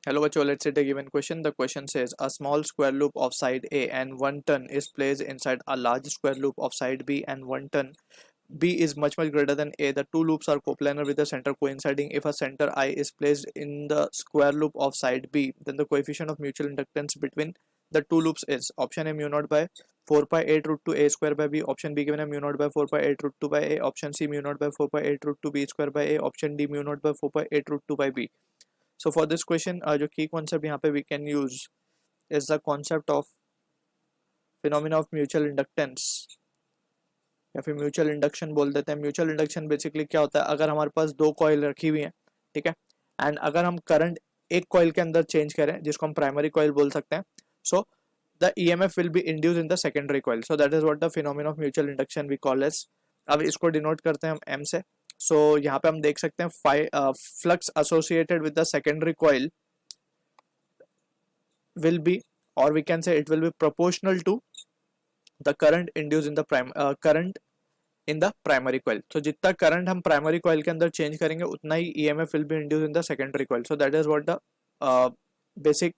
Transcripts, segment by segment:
Hello, bachcho, let's say a given question. The question says a small square loop of side A and 1 ton is placed inside a large square loop of side B and 1 ton. B is much greater than A. The two loops are coplanar with the center coinciding. If a center I is placed in the square loop of side B, then the coefficient of mutual inductance between the two loops is option A mu naught by 4 pi 8 root 2 A square by B, option B given a mu naught by 4 pi 8 root 2 by A, option C mu naught by 4 pi 8 root 2 B square by A, option D mu naught by 4 pi 8 root 2 by B. So for this question जो की concept यहाँ पे we can use is the concept of phenomena of mutual inductance या फिर mutual induction बोल देते हैं. Mutual induction basically क्या होता है, अगर हमारे पास दो कॉइल रखी हुई हैं, ठीक है, एंड अगर हम करंट एक कॉइल के अंदर चेंज करें जिसको हम प्राइमरी कॉइल बोल सकते हैं, so the EMF will be induce in the secondary coil. So that is what the phenomena of mutual induction we call as. अब इसको डिनोट करते हैं हम एम से. सो यहाँ पे हम देख सकते हैं flux associated with the secondary coil will be, or we can say it will be proportional to the current induced in the current in the primary coil. So जितना current हम primary coil के अंदर change करेंगे उतना ही EMF will be induced in the secondary coil. So that is what the basic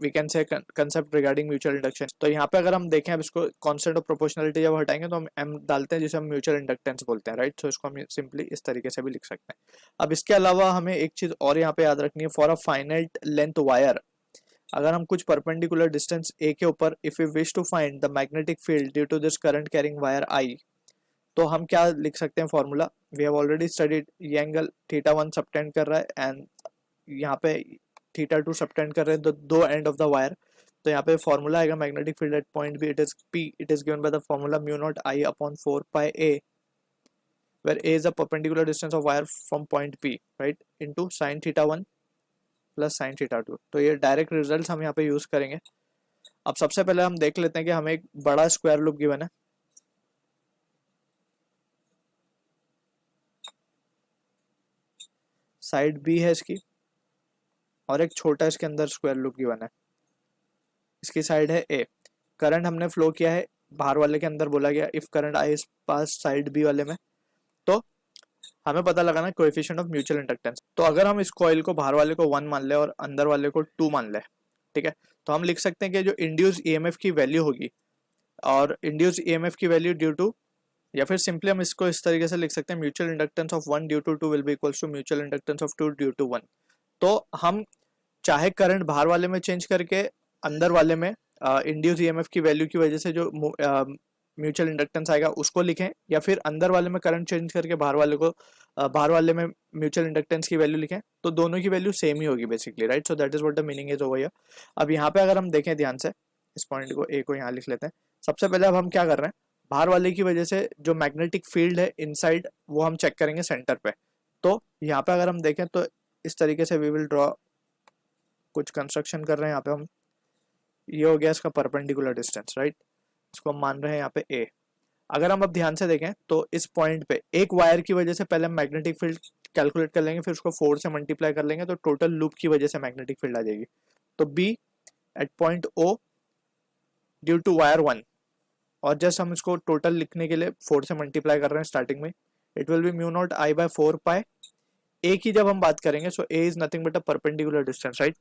we can say concept regarding mutual induction. तो यहाँ पे अगर हम देखें, अब इसको constant of proportionality जब हटाएंगे तो हम m डालते हैं जिसे हम mutual inductance बोलते हैं, राइट. सो इसको हम सिंपली इस तरीके से भी लिख सकते हैं. अब इसके अलावा हमें एक चीज और यहाँ पे याद रखनी है. For a finite length wire, अगर हम कुछ परपेंडिकुलर डिस्टेंस ए के ऊपर if you wish to find the magnetic field due to this current carrying wire I, तो हम क्या लिख सकते हैं formula. We have already studied. ये एंगल थीटा 1 सबटेंड कर रहा है एंड यहाँ पे थीटा 2 सबटेंड कर रहे हैं दो एंड ऑफ द वायर. तो यहाँ पे फॉर्मूला आएगा magnetic field at point B, it is P, it is given by the formula mu not I upon 4 pi A, where a is the perpendicular distance of wire from point P, right, into sin theta 1 plus sine theta 2. तो ये direct result हम यहाँ पे use करेंगे. अब सबसे पहले हम देख लेते हैं कि हमें एक बड़ा स्क्वायर लूप गिवन है. साइड बी है इसकी और एक छोटा इसके अंदर स्क्वायर लूप गिवन है. इसकी साइड है ए. करंट हमने फ्लो किया है बाहर वाले के अंदर, बोला गया इफ करंट आई इस पास साइड बी वाले में, तो हमें पता लगाना कोएफिशिएंट ऑफ म्यूचुअल इंडक्टेंस. तो अगर हम इस कॉइल को बाहर वाले को 1 मान ले और अंदर वाले को 2 मान ले, ठीक है, तो हम लिख सकते हैं कि जो इंड्यूस ईएमएफ की वैल्यू होगी, और इंड्यूस ईएमएफ की वैल्यू ड्यू टू, या फिर सिंपली हम इसको इस तरीके से लिख सकते हैं mutual inductance of 1 due to 2 will be equals to mutual inductance of 2 due to 1. तो हम चाहे करंट बाहर वाले में चेंज करके अंदर वाले में इंड्यूस ईएमएफ की वैल्यू की वजह से जो म्यूचुअल इंडक्टेंस आएगा उसको लिखें, या फिर अंदर वाले में करंट चेंज करके बाहर वाले में म्यूचुअल इंडक्टेंस की वैल्यू लिखें, तो दोनों की वैल्यू सेम ही होगी basically, right. So that is what the meaning is over here. अब यहाँ पे अगर हम देखें ध्यान से, इस पॉइंट को ए को यहाँ लिख लेते हैं. सबसे पहले अब हम क्या कर रहे हैं, बाहर वाले की वजह से जो मैग्नेटिक फील्ड है इनसाइड वो हम चेक करेंगे सेंटर पे. तो यहाँ पे अगर हम देखें तो इस तरीके से वी विल ड्रॉ कुछ कंस्ट्रक्शन कर रहे हैं यहाँ पे हम. ये हो गया इसका परपेंडिकुलर डिस्टेंस, राइट. इसको हम मान रहे हैं यहाँ पे ए. अगर हम अब ध्यान से देखें तो इस पॉइंट पे एक वायर की वजह से पहले हम मैग्नेटिक फील्ड कैलकुलेट कर लेंगे, फिर उसको 4 से मल्टीप्लाई कर लेंगे तो टोटल लूप की वजह से मैग्नेटिक फील्ड आ जाएगी. तो B at point O due to wire 1, और जस्ट हम इसको टोटल लिखने के लिए 4 से मल्टीप्लाई कर रहे हैं स्टार्टिंग में, it will be mu not I by 4 pi. A की जब हम बात करेंगे so A is nothing but a perpendicular distance, right.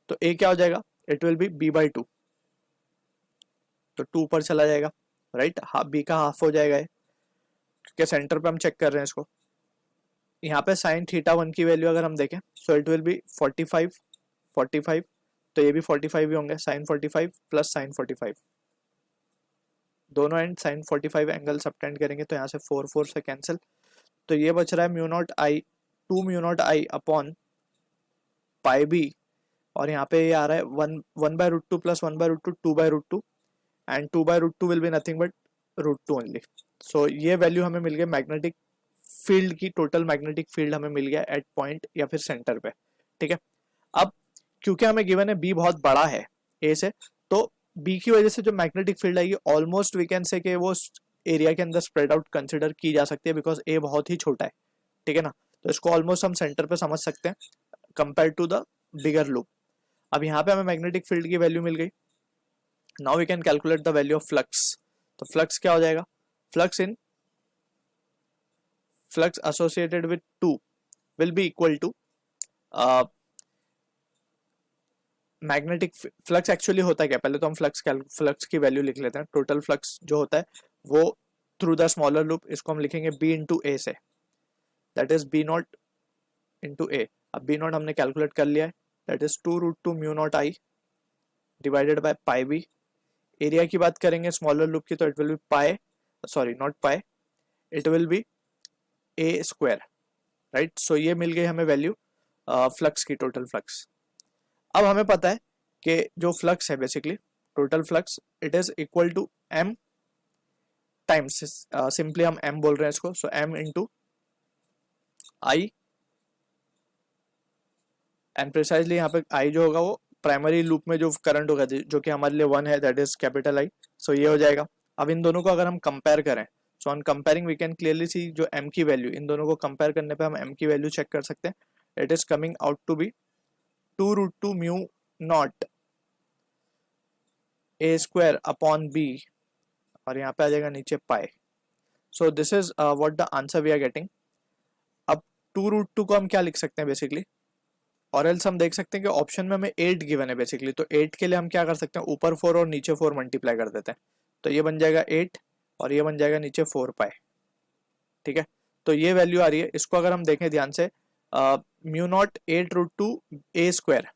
तो ए क्या हो जाएगा, it will be B by 2, तो 2 पर चला जाएगा, राइट. बी का हाफ हो जाएगा क्योंकि सेंटर पे हम चेक कर रहे हैं इसको. यहाँ पे साइन थीटा 1 की वैल्यू अगर हम देखें सो इट विल बी 45, तो ये भी 45 ही होंगे. साइन 45 प्लस साइन 45, दोनों एंड साइन 45 एंगल सबटेंड करेंगे तो यहाँ से 4 से कैंसिल. तो ये बच रहा है mu not I 2 mu not I upon pi B, और यहाँ पे ये आ रहा है 1 by root 2 plus 1 by root 2 2 by root 2, and 2 by root 2 will be nothing but root 2 only. So ये वैल्यू हमें मिल गई मैग्नेटिक फील्ड की, टोटल मैग्नेटिक फील्ड हमें मिल गया एट पॉइंट या फिर सेंटर पे, ठीक है. अब क्योंकि हमें गिवन है बी बहुत बड़ा है ए से, तो बी की वजह से जो मैग्नेटिक फील्ड आएगी ऑलमोस्ट वी कैन से कि वो एरिया के अंदर स्प्रेड आउट कंसिडर की जा सकती है, बिकॉज ए बहुत ही छोटा है, ठीक है ना. तो इसको ऑलमोस्ट हम सेंटर पे समझ सकते हैं compare to the bigger loop. अब यहाँ पे हमें मैग्नेटिक फील्ड की वैल्यू मिल गई. Now we can calculate the value of flux. तो फ्लक्स क्या हो जाएगा, flux associated with 2 will be equal to magnetic flux actually होता है क्या, पहले तो हम फ्लक्स की वैल्यू लिख लेते हैं. टोटल फ्लक्स जो होता है वो थ्रू द स्मॉलर लूप, इसको हम लिखेंगे बी इंटू ए से, that is B naught into A. अब बी नॉट हमने कैलकुलेट कर लिया है, that is 2√2 mu not I divided by pi B. Area की बात करेंगे स्मॉलर लूप की, तो it will be pi, sorry not pi, it will be A square, right. So ये मिल गई हमें वैल्यू फ्लक्स की, टोटल फ्लक्स. अब हमें पता है कि जो फ्लक्स है basically total flux, it is equal to M times, simply हम एम बोल रहे हैं इसको, so M into I, and precisely यहाँ पे आई जो होगा वो प्राइमरी लूप में जो करंट होगा जो कि हमारे लिए 1 है, दैट इज कैपिटल आई. सो ये हो जाएगा. अब इन दोनों को अगर हम कंपेयर करें, so on comparing we can clearly see जो एम की वैल्यू, इन दोनों को कंपेयर करने पे हम एम की वैल्यू चेक कर सकते हैं. It is coming out to be 2√2 mu naught A square upon B, और यहाँ पे आ जाएगा नीचे pi. So this is what the answer we are getting. अब 2√2 को हम क्या लिख सकते हैं बेसिकली, और एल्स हम देख सकते हैं कि ऑप्शन में हमें 8 गिवन है बेसिकली, तो 8 के लिए हम क्या कर सकते हैं, ऊपर 4 और नीचे 4 मल्टीप्लाई कर देते हैं, तो ये बन जाएगा 8 और ये बन जाएगा नीचे 4 पाई. ठीक है, तो ये वैल्यू आ रही है. इसको अगर हम देखें ध्यान से, mu not 8√2 A square,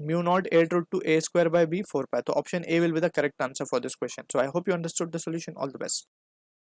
mu not 8√2 A square by B 4 pi, तो option A will be the correct answer for this question. So I hope you understood the solution. All the best.